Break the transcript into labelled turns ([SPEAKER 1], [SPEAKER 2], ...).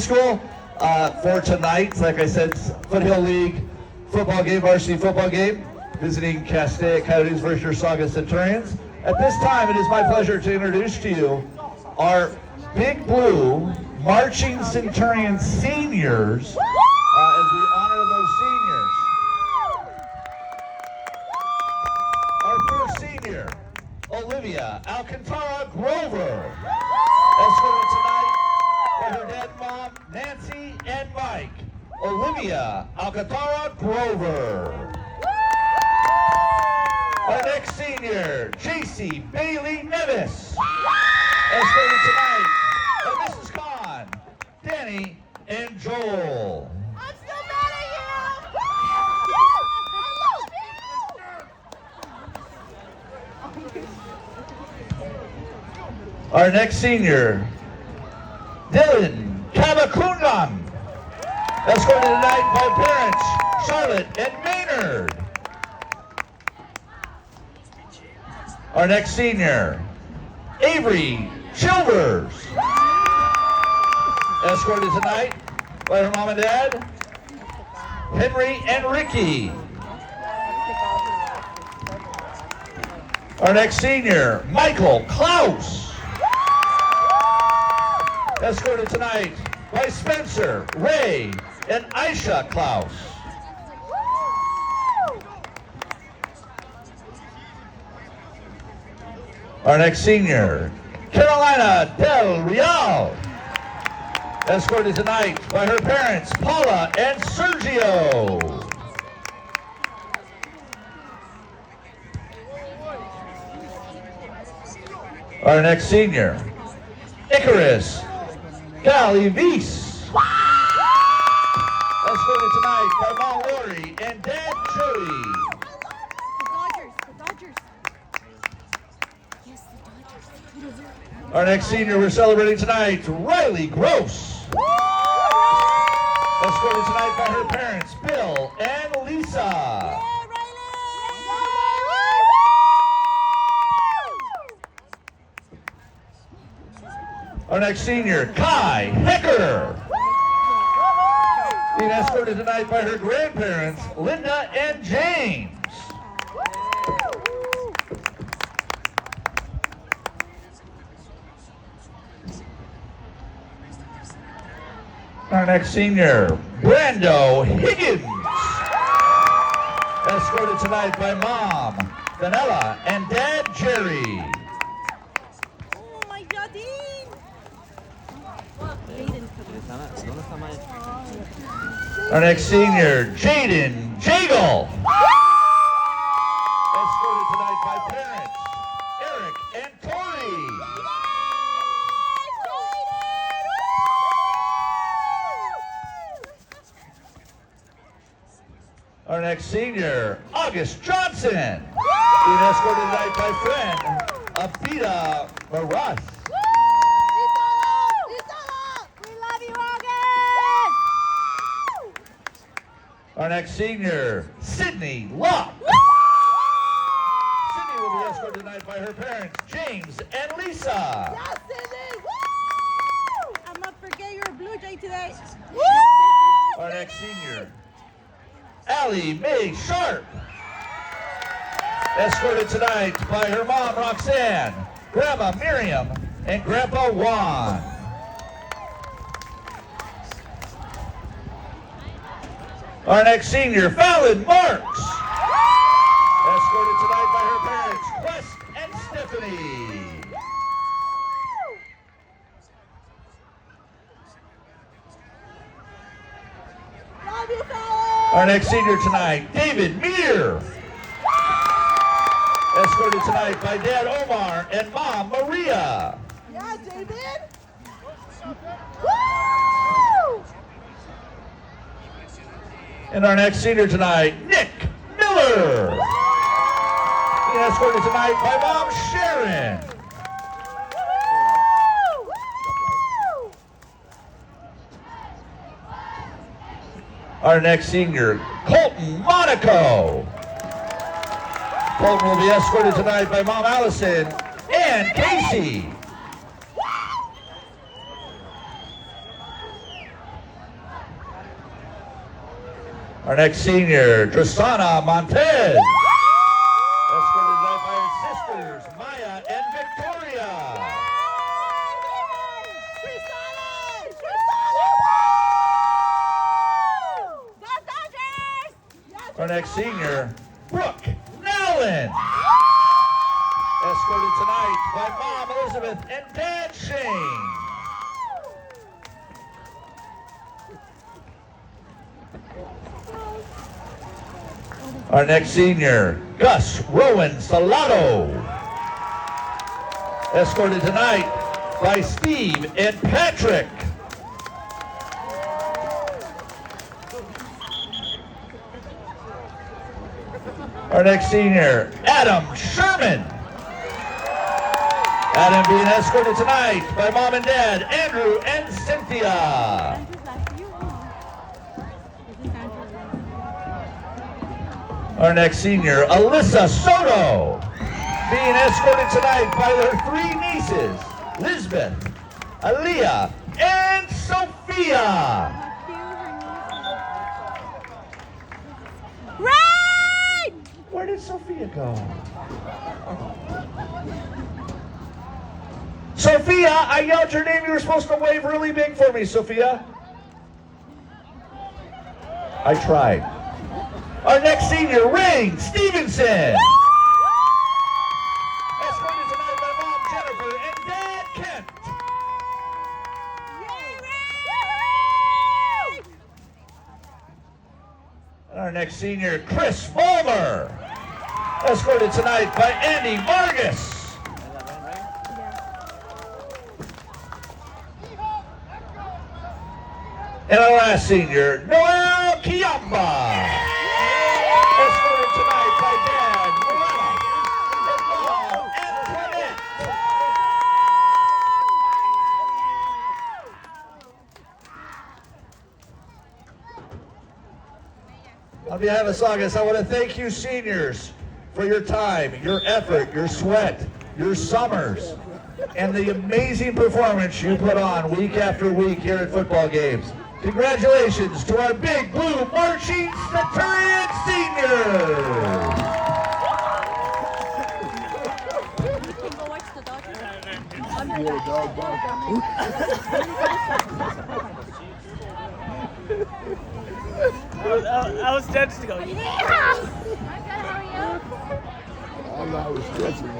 [SPEAKER 1] School for tonight. Like I said, Foothill League football game, varsity football game, visiting Castaic Coyotes versus your Saga Centurions. At this time, it is my pleasure to introduce to you our Big Blue Marching Centurion seniors as we honor those seniors. Our first senior, Olivia Alcantara Grover, escorted tonight by her dad and mom, Nancy and Mike. Olivia Alcantara Grover. Our next senior, JC Bailey Nevis, escorted tonight by Mrs. Khan, Danny, and Joel.
[SPEAKER 2] I'm still mad at you!
[SPEAKER 1] Our next senior, Dylan Kavakungan, escorted tonight by parents Charlotte and Maynard. Our next senior, Avery Chilvers, escorted tonight by her mom and dad, Henry and Ricky. Our next senior, Michael Klaus, escorted tonight by Spencer, Ray, and Aisha Klaus. Our next senior, Carolina Del Real, escorted tonight by her parents, Paula and Sergio. Our next senior, Icarus Galivis, escorted tonight by Mom Lori and Dad Joey.
[SPEAKER 2] The Dodgers. Yes, the Dodgers.
[SPEAKER 1] Our next senior we're celebrating tonight, Riley Gross, escorted tonight by her parents, Bill and Lisa. Our next senior, Kai Hecker, being escorted tonight by her grandparents, Linda and James. Our next senior, Brando Higgins, escorted tonight by Mom, Danella, and Dad Jerry.
[SPEAKER 2] Oh my God,
[SPEAKER 1] Our next senior, Jaden Jagle, escorted tonight by parents, Eric and Tori. Our next senior, August Johnson, being escorted tonight by friend, Abida Maras.
[SPEAKER 2] We love you, August!
[SPEAKER 1] Our next senior, Sydney Locke. Sydney will be escorted tonight by her parents, James and Lisa.
[SPEAKER 2] Yes, Cindy! Woo! I'm not forget you're a Blue Jay today. Woo!
[SPEAKER 1] Our next senior, Allie Mae Sharp, escorted tonight by her mom, Roxanne, Grandma Miriam, and Grandpa Juan. Our next senior, Fallon Marks, escorted tonight by her parents, Quest and Stephanie.
[SPEAKER 2] Love you, fellas!
[SPEAKER 1] Our next senior tonight, David Meir, escorted tonight by Dad Omar and Mom Maria.
[SPEAKER 2] Yeah, David! Woo!
[SPEAKER 1] And our next senior tonight, Nick Miller, being escorted tonight by Mom Sharon. Our next senior, Colton Monaco. Colton will be escorted tonight by Mom Allison and Casey. Our next senior, Tristana Montez. Escorted tonight by her sisters, Maya and Victoria. Our next senior, Brooke Nowlin. Escorted tonight by Mom Elizabeth and Dad Shane. Our next senior, Gus Rowan Salado. Escorted tonight by Steve and Patrick. Our next senior, Adam Sherman. Adam being escorted tonight by Mom and Dad, Andrew and Cynthia. Our next senior, Alyssa Soto, being escorted tonight by their three nieces, Lisbeth, Aaliyah, and Sophia.
[SPEAKER 2] Right!
[SPEAKER 1] Where did Sophia go? Sophia, I yelled your name. You were supposed to wave really big for me, Sophia. I tried. Our next senior, Ring Stevenson. Escorted tonight by Mom Jennifer and Dad Kent. And our next senior, Chris Fulmer. Escorted tonight by Andy Vargas. And our last senior, Noel Kiamba. Escorted tonight by Dad, Morella, and Mom, Antoinette. On behalf of Saugus, I want to thank you seniors for your time, your effort, your sweat, your summers, and the amazing performance you put on week after week here at football games. Congratulations to our Big Blue Marching Centurion Seniors!
[SPEAKER 3] I was dead to go.
[SPEAKER 2] Yeah!
[SPEAKER 4] All I was stretching.